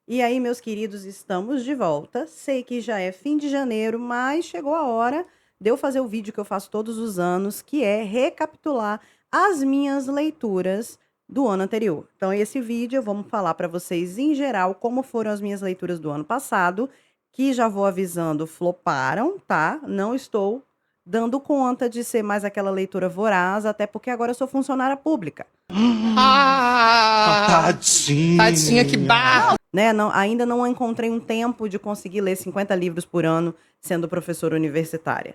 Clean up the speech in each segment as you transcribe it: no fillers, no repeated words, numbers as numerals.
E aí, meus queridos, estamos de volta. Sei que já é fim de janeiro, mas chegou a hora de eu fazer o vídeo que eu faço todos os anos, que é recapitular as minhas leituras do ano anterior. Então, esse vídeo eu vou falar para vocês em geral como foram as minhas leituras do ano passado, que já vou avisando, floparam, tá? Não estou dando conta de ser mais aquela leitura voraz, até porque agora eu sou funcionária pública. Tadinha, que barra! Né? Não, ainda não encontrei um tempo de conseguir ler 50 livros por ano sendo professora universitária.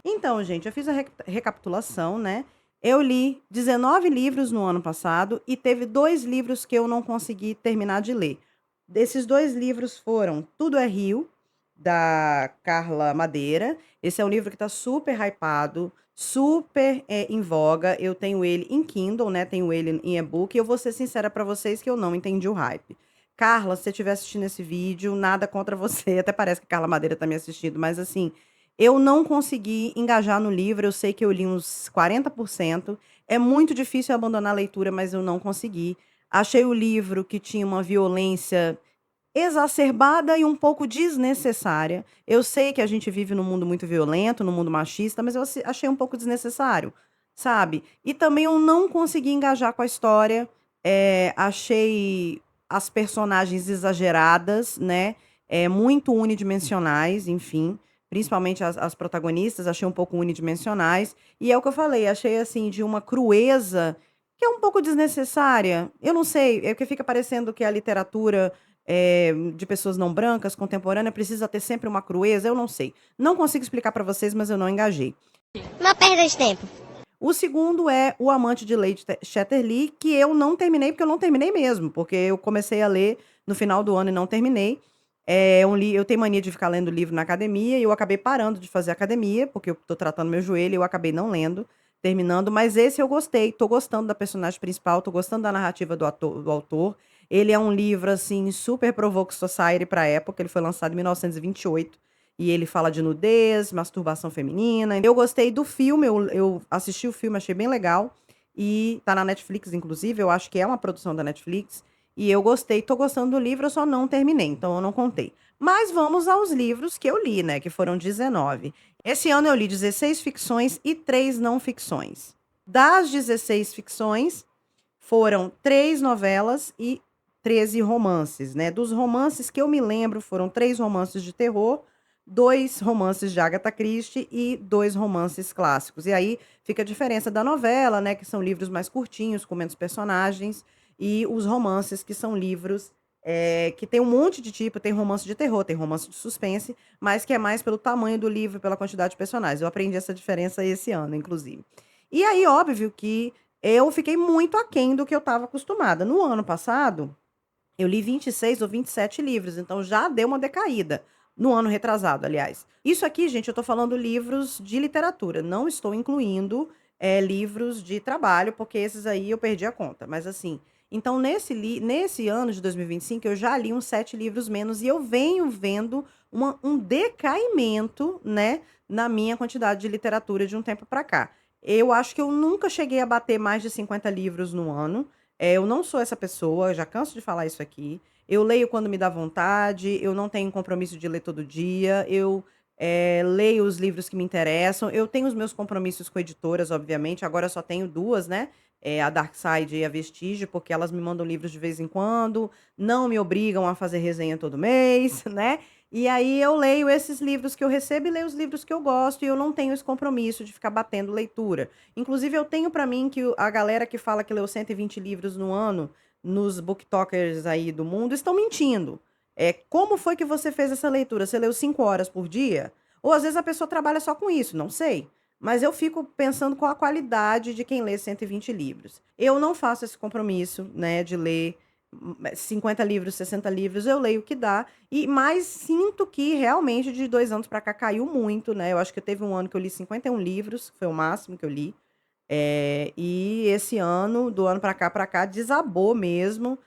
Então, gente, eu fiz a recapitulação, né? Eu li 19 livros no ano passado e teve 2 livros que eu não consegui terminar de ler. Desses 2 livros foram Tudo é Rio, da Carla Madeira. Esse é um livro que está super hypado, super em voga. Eu tenho ele em Kindle, né? Tenho ele em e-book. E eu vou ser sincera para vocês que eu não entendi o hype. Carla, se você estiver assistindo esse vídeo, nada contra você. Até parece que Carla Madeira está me assistindo, mas assim, eu não consegui engajar no livro. Eu sei que eu li uns 40%. É muito difícil abandonar a leitura, mas eu não consegui. Achei o livro que tinha uma violência exacerbada e um pouco desnecessária. Eu sei que a gente vive num mundo muito violento, num mundo machista, mas eu achei um pouco desnecessário, sabe? E também eu não consegui engajar com a história. Achei as personagens exageradas, né? Muito unidimensionais, enfim. Principalmente as protagonistas, achei um pouco unidimensionais. E é o que eu falei, achei assim, de uma crueza que é um pouco desnecessária. Eu não sei, é porque fica parecendo que a literatura de pessoas não brancas, contemporânea, precisa ter sempre uma crueza, eu não sei. Não consigo explicar para vocês, mas eu não engajei. Uma perda de tempo. O segundo é O Amante de Lady Chatterley, que eu não terminei, porque eu não terminei mesmo, porque eu comecei a ler no final do ano e não terminei. Eu tenho mania de ficar lendo livro na academia, e eu acabei parando de fazer academia, porque eu tô tratando meu joelho, e eu acabei não lendo, terminando, mas esse eu gostei, tô gostando da personagem principal, tô gostando da narrativa do autor. Ele é um livro, assim, super Provoke Society pra época, ele foi lançado em 1928, e ele fala de nudez, masturbação feminina. Eu gostei do filme, eu assisti o filme, achei bem legal. E tá na Netflix, inclusive, eu acho que é uma produção da Netflix. E eu gostei, tô gostando do livro, eu só não terminei, então eu não contei. Mas vamos aos livros que eu li, né? Que foram 19. Esse ano eu li 16 ficções e 3 não ficções. Das 16 ficções, foram 3 novelas e 13 romances, né? Dos romances que eu me lembro, foram 3 romances de terror, 2 romances de Agatha Christie e 2 romances clássicos. E aí fica a diferença da novela, né? Que são livros mais curtinhos, com menos personagens, e os romances, que são livros que tem um monte de tipo, tem romance de terror, tem romance de suspense, mas que é mais pelo tamanho do livro, pela quantidade de personagens. Eu aprendi essa diferença esse ano, inclusive. E aí, óbvio que eu fiquei muito aquém do que eu estava acostumada. No ano passado, eu li 26 ou 27 livros, então já deu uma decaída. No ano retrasado, aliás. Isso aqui, gente, eu tô falando livros de literatura, não estou incluindo livros de trabalho, porque esses aí eu perdi a conta. Mas assim, então nesse ano de 2025, eu já li uns 7 livros menos e eu venho vendo um decaimento, né, na minha quantidade de literatura de um tempo para cá. Eu acho que eu nunca cheguei a bater mais de 50 livros no ano. Eu não sou essa pessoa, já canso de falar isso aqui. Eu leio quando me dá vontade, eu não tenho compromisso de ler todo dia, eu leio os livros que me interessam, eu tenho os meus compromissos com editoras, obviamente, agora eu só tenho 2, né? A Dark Side e a Vestígio, porque elas me mandam livros de vez em quando, não me obrigam a fazer resenha todo mês, né? E aí eu leio esses livros que eu recebo e leio os livros que eu gosto, e eu não tenho esse compromisso de ficar batendo leitura. Inclusive, eu tenho pra mim que a galera que fala que leu 120 livros no ano, nos booktokers aí do mundo, estão mentindo. Como foi que você fez essa leitura? Você leu 5 horas por dia? Ou às vezes a pessoa trabalha só com isso, não sei. Mas eu fico pensando qual a qualidade de quem lê 120 livros. Eu não faço esse compromisso, né, de ler 50 livros, 60 livros, eu leio o que dá. Mas sinto que realmente de 2 anos pra cá caiu muito, né? Eu acho que teve um ano que eu li 51 livros, que foi o máximo que eu li. E esse ano, do ano pra cá, desabou mesmo.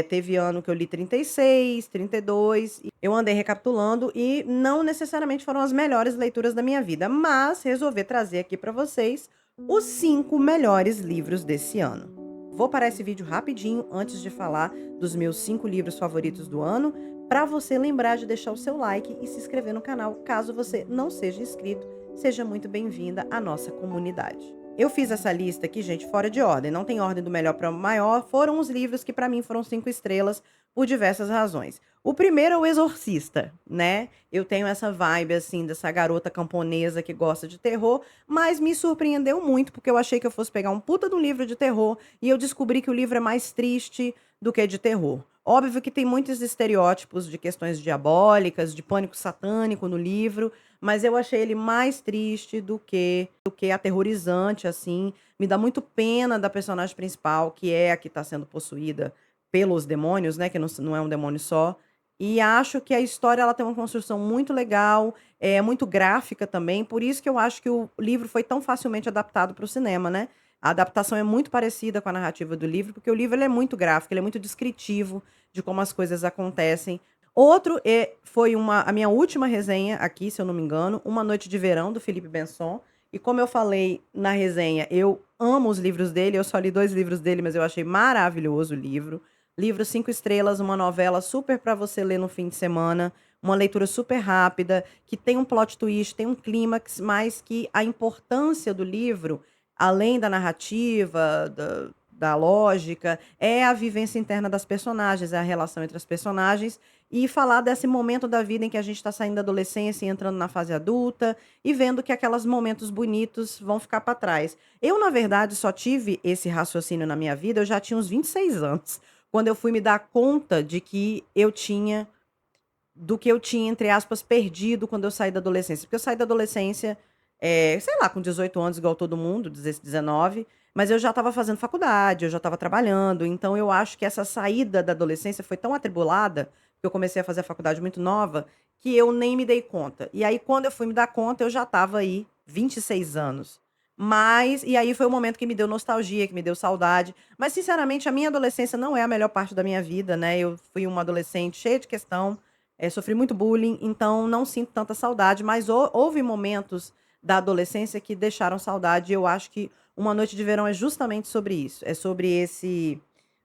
Teve ano que eu li 36, 32. Eu andei recapitulando e não necessariamente foram as melhores leituras da minha vida, mas resolvi trazer aqui pra vocês os 5 melhores livros desse ano. Vou parar esse vídeo rapidinho antes de falar dos meus 5 livros favoritos do ano, para você lembrar de deixar o seu like e se inscrever no canal, caso você não seja inscrito. Seja muito bem-vinda à nossa comunidade. Eu fiz essa lista aqui, gente, fora de ordem, não tem ordem do melhor para o maior, foram os livros que para mim foram 5 estrelas por diversas razões. O primeiro é O Exorcista, né? Eu tenho essa vibe, assim, dessa garota camponesa que gosta de terror, mas me surpreendeu muito, porque eu achei que eu fosse pegar um puta de um livro de terror e eu descobri que o livro é mais triste do que de terror. Óbvio que tem muitos estereótipos de questões diabólicas, de pânico satânico no livro, mas eu achei ele mais triste do que aterrorizante, assim. Me dá muito pena da personagem principal, que é a que está sendo possuída pelos demônios, né? Que não é um demônio só. E acho que a história ela tem uma construção muito legal, é muito gráfica também. Por isso que eu acho que o livro foi tão facilmente adaptado para o cinema, né? A adaptação é muito parecida com a narrativa do livro, porque o livro ele é muito gráfico, ele é muito descritivo de como as coisas acontecem. Outro foi a minha última resenha aqui, se eu não me engano, Uma Noite de Verão, do Philippe Benson. E como eu falei na resenha, eu amo os livros dele, eu só li 2 livros dele, mas eu achei maravilhoso o livro. Livro 5 estrelas, uma novela super para você ler no fim de semana, uma leitura super rápida, que tem um plot twist, tem um clímax, mas que a importância do livro, além da narrativa, da lógica, é a vivência interna das personagens, é a relação entre as personagens, e falar desse momento da vida em que a gente está saindo da adolescência e entrando na fase adulta, e vendo que aqueles momentos bonitos vão ficar para trás. Eu, na verdade, só tive esse raciocínio na minha vida, eu já tinha uns 26 anos, quando eu fui me dar conta de que eu tinha do que eu tinha, entre aspas, perdido quando eu saí da adolescência. Porque eu saí da adolescência, sei lá, com 18 anos, igual todo mundo, 19, mas eu já estava fazendo faculdade, eu já estava trabalhando. Então eu acho que essa saída da adolescência foi tão atribulada, que eu comecei a fazer a faculdade muito nova, que eu nem me dei conta. E aí, quando eu fui me dar conta, eu já estava aí, 26 anos. E aí foi o momento que me deu nostalgia, que me deu saudade. Mas, sinceramente, a minha adolescência não é a melhor parte da minha vida, né? Eu fui uma adolescente cheia de questão, sofri muito bullying, então não sinto tanta saudade, mas houve momentos da adolescência que deixaram saudade, e eu acho que Uma Noite de Verão é justamente sobre isso, é sobre esse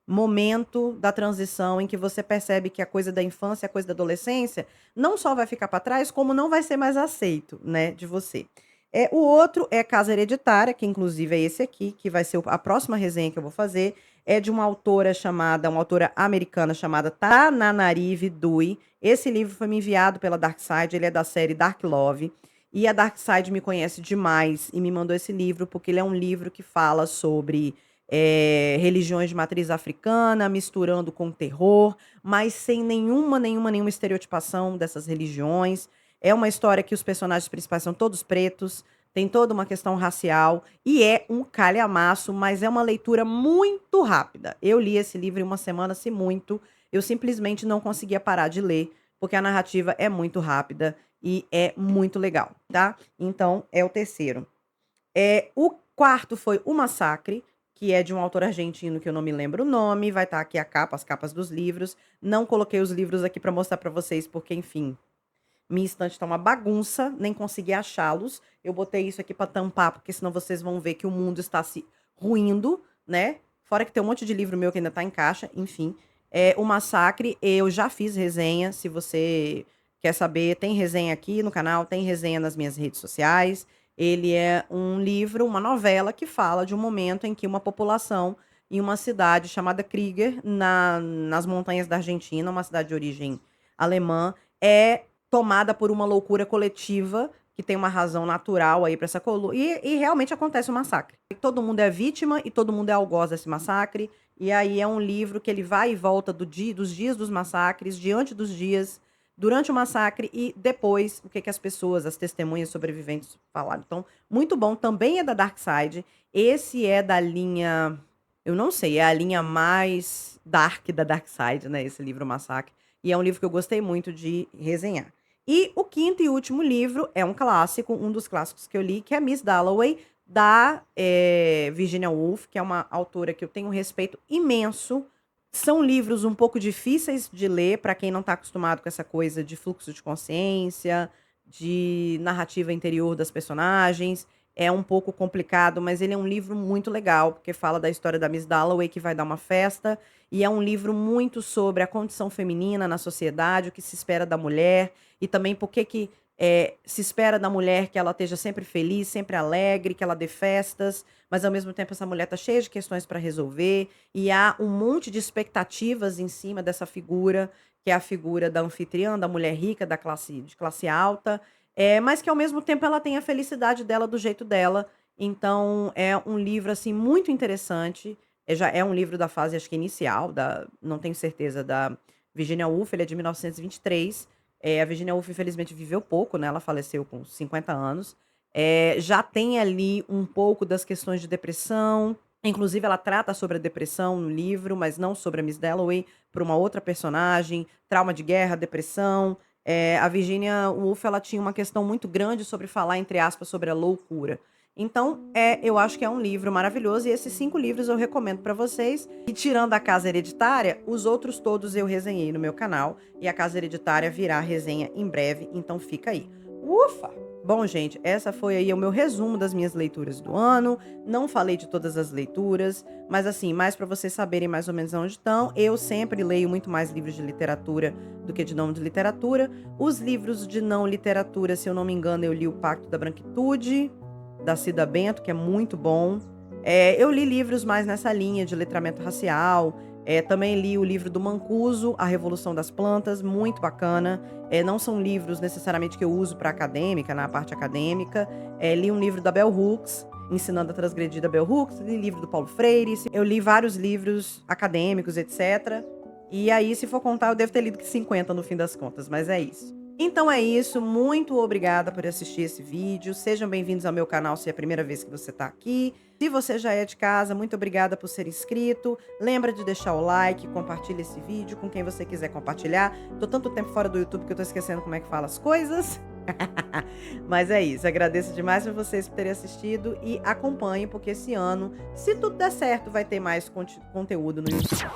momento da transição em que você percebe que a coisa da infância, a coisa da adolescência, não só vai ficar para trás, como não vai ser mais aceito, né, de você. O outro é Casa Hereditária, que inclusive é esse aqui, que vai ser a próxima resenha que eu vou fazer, é de uma autora americana chamada Tananarive Due. Esse livro foi me enviado pela Darkside, ele é da série Dark Love. E a Darkside me conhece demais e me mandou esse livro porque ele é um livro que fala sobre religiões de matriz africana, misturando com terror, mas sem nenhuma estereotipação dessas religiões. É uma história que os personagens principais são todos pretos, tem toda uma questão racial e é um calhamaço, mas é uma leitura muito rápida. Eu li esse livro em uma semana, se muito. Eu simplesmente não conseguia parar de ler, porque a narrativa é muito rápida e é muito legal, tá? Então, é o terceiro. O quarto foi O Massacre, que é de um autor argentino que eu não me lembro o nome. Vai estar aqui as capas dos livros. Não coloquei os livros aqui para mostrar para vocês, porque, enfim, minha estante tá uma bagunça, nem consegui achá-los. Eu botei isso aqui para tampar, porque senão vocês vão ver que o mundo está se ruindo, né? Fora que tem um monte de livro meu que ainda tá em caixa, enfim. O Massacre, eu já fiz resenha, se você quer saber, tem resenha aqui no canal, tem resenha nas minhas redes sociais. Ele é um livro, uma novela que fala de um momento em que uma população em uma cidade chamada Krieger, nas montanhas da Argentina, uma cidade de origem alemã, é tomada por uma loucura coletiva, que tem uma razão natural aí para essa coluna, e realmente acontece um massacre. E todo mundo é vítima e todo mundo é algoz desse massacre, e aí é um livro que ele vai e volta dos dias dos massacres, diante dos dias, durante o massacre e depois o que as pessoas, as testemunhas sobreviventes falaram. Então, muito bom, também é da Darkside, esse é da linha, eu não sei, é a linha mais dark da Darkside, né, esse livro Massacre, e é um livro que eu gostei muito de resenhar. E o quinto e último livro é um clássico, um dos clássicos que eu li, que é Miss Dalloway, da Virginia Woolf, que é uma autora que eu tenho um respeito imenso. São livros um pouco difíceis de ler para quem não está acostumado com essa coisa de fluxo de consciência, de narrativa interior das personagens. é um pouco complicado, mas ele é um livro muito legal, porque fala da história da Miss Dalloway, que vai dar uma festa, e é um livro muito sobre a condição feminina na sociedade, o que se espera da mulher, e também por que se espera da mulher que ela esteja sempre feliz, sempre alegre, que ela dê festas, mas ao mesmo tempo essa mulher está cheia de questões para resolver, e há um monte de expectativas em cima dessa figura, que é a figura da anfitriã, da mulher rica, de classe alta, mas que ao mesmo tempo ela tem a felicidade dela do jeito dela. Então é um livro, assim, muito interessante. Já é um livro da fase, acho que inicial, não tenho certeza, da Virginia Woolf, ele é de 1923. A Virginia Woolf, infelizmente, viveu pouco, né? Ela faleceu com 50 anos. Já tem ali um pouco das questões de depressão. Inclusive, ela trata sobre a depressão no livro, mas não sobre a Miss Dalloway, por uma outra personagem. Trauma de guerra, depressão. A Virginia Woolf, ela tinha uma questão muito grande sobre falar, entre aspas, sobre a loucura. Então, eu acho que é um livro maravilhoso, e esses 5 livros eu recomendo para vocês. E tirando A Casa Hereditária, os outros todos eu resenhei no meu canal, e A Casa Hereditária virá resenha em breve, então fica aí. Ufa! Bom, gente, essa foi aí o meu resumo das minhas leituras do ano. Não falei de todas as leituras, mas assim, mais para vocês saberem mais ou menos onde estão. Eu sempre leio muito mais livros de literatura do que de não de literatura. Os livros de não literatura, se eu não me engano, eu li O Pacto da Branquitude, da Cida Bento, que é muito bom. Eu li livros mais nessa linha de letramento racial. Também li o livro do Mancuso, A Revolução das Plantas, muito bacana. Não são livros necessariamente que eu uso para acadêmica, na parte acadêmica. Li um livro da Bell Hooks, Ensinando a Transgredir, da Bell Hooks. Li livro do Paulo Freire. Eu li vários livros acadêmicos, etc. E aí, se for contar, eu devo ter lido 50 no fim das contas, mas é isso. Então é isso, muito obrigada por assistir esse vídeo. Sejam bem-vindos ao meu canal se é a primeira vez que você está aqui. Se você já é de casa, muito obrigada por ser inscrito. Lembra de deixar o like, compartilha esse vídeo com quem você quiser compartilhar. Tô tanto tempo fora do YouTube que eu tô esquecendo como é que fala as coisas. Mas é isso, agradeço demais por vocês por terem assistido e acompanhem, porque esse ano, se tudo der certo, vai ter mais conteúdo no YouTube.